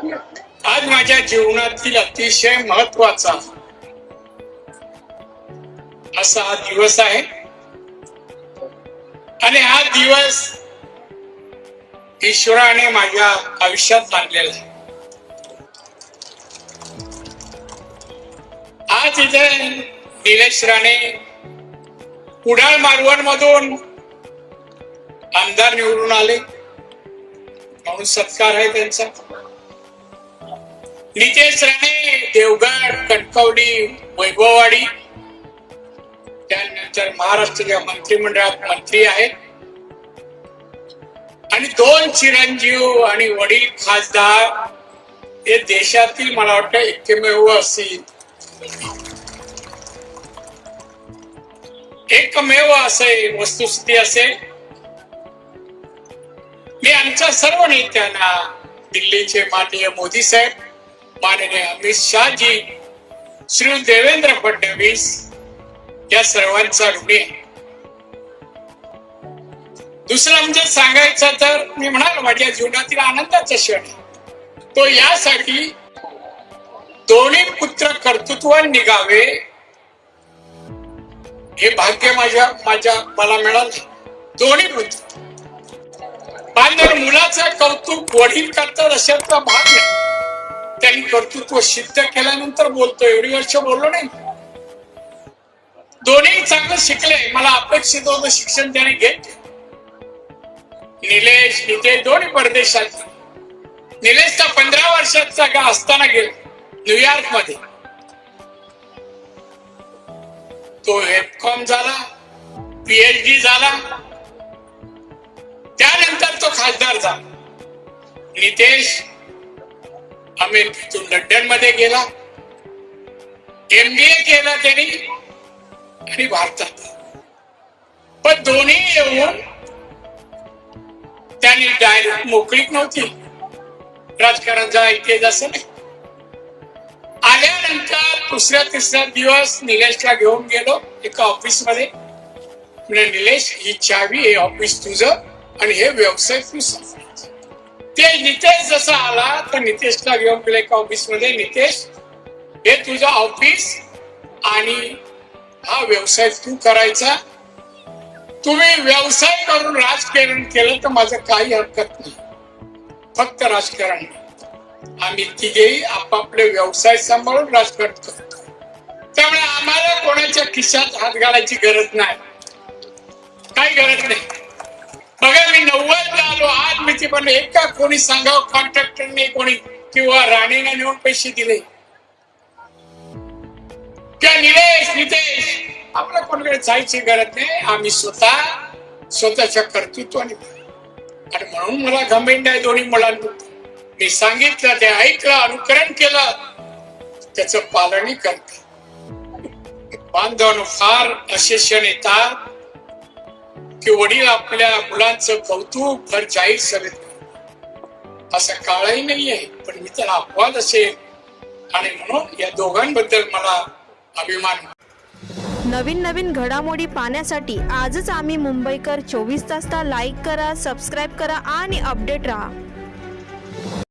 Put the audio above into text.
आज माझ्या जीवनातील अतिशय महत्वाचा असा हा दिवस आहे आणि हा दिवस ईश्वराने माझ्या आयुष्यात आणलेला आहे. आज इथे निलेश राणे कुडाळ मालवण मधून आमदार निवडून आले म्हणून सत्कार आहे त्यांचा. नितेश राणे देवगड, कणकवली, वैभववाडी, त्यानंतर महाराष्ट्राच्या मंत्रिमंडळात मंत्री आहेत आणि 2 चिरंजीव आणि वडील खासदार हे देशातील मला वाटतं एकमेव असे वस्तुस्थिती असेल. मी आमच्या सर्व नेत्यांना, दिल्लीचे माननीय मोदी साहेब, माननीय अमित शहाजी, श्री देवेंद्र फडणवीस या सर्वांचा ऋणी आहे. दुसरं म्हणजे सांगायचं तर मी म्हणालो माझ्या जीवनातील आनंदाचा क्षण आहे तो यासाठी दोन्ही पुत्र कर्तृत्वान निघावे हे भाग्य मला मिळालं. दोन्ही पुत्र जर मुलाचं कौतुक वडील करतात अशातला भाग नाही. त्यांनी कर्तृत्व सिद्ध केल्यानंतर बोलतो. एवढी वर्ष बोललो नाही. दोन्ही चांगलं शिकले. मला अपेक्षित होतं शिक्षण त्याने घेतले. निलेश दोन्ही परदेशात. निलेशचा 15 वर्षाचा असताना गेला न्यूयॉर्क मध्ये. तो एफकॉम झाला, PhD झाला, त्यानंतर तो खासदार झाला. नितेश अमेरिकेतून लंडन मध्ये गेला, MBA केला त्यांनी आणि भारतात. पण दोन्ही येऊन त्यांनी डायरेक्ट मोकळीक नव्हती राजकारण जायचे असं नाही. आल्यानंतर दुसऱ्या तिसऱ्या दिवस निलेशला घेऊन गेलो एका ऑफिस मध्ये. म्हणजे निलेश, ही चावी, हे ऑफिस तुझं आणि हे व्यवसाय तू सांभाळायचा. ते नितेश जसा आला तर नितेशला घेऊन गेला एका ऑफिस मध्ये. नितेश, हे तुझं ऑफिस आणि हा व्यवसाय तू करायचा. तुम्ही व्यवसाय करून राजकारण केलं तर माझं काही हरकत नाही, फक्त राजकारण नाही. आम्ही तिघेही आपापले व्यवसाय सांभाळून राजकारण करतो. त्यामुळे आम्हाला कोणाच्या खिशात हात घालायची गरज नाही, काही गरज नाही. बघा, मी 90 आलो, आज मी ते पण एका कोणी सांगावं कॉन्ट्रॅक्टरने कोणी किंवा राणेने नेऊन पैसे दिले त्या नितेश आपल्या कोणाकडे जायची गरज नाही. आम्ही स्वतःच्या कर्तृत्वाने. आणि म्हणून मला घमेंड आहे दोन्ही मुलांबद्दल. मी सांगितलं, ते ऐकलं, अनुकरण केलं, त्याचं पालनही करत. बांधवांनो, फार असे क्षण येतात की वडील आपल्या मुलांचं कौतुक भर जाहीर सभेत करतात. असा काळही नाहीये, पण मी त्याला अपवाद असेल आणि म्हणून या दोघांबद्दल मला अभिमान. नवीन घडामोडी पाहण्यासाठी आजच आम्ही मुंबईकर 24 तासला लाईक करा, सबस्क्राईब करा आणि अपडेट राहा.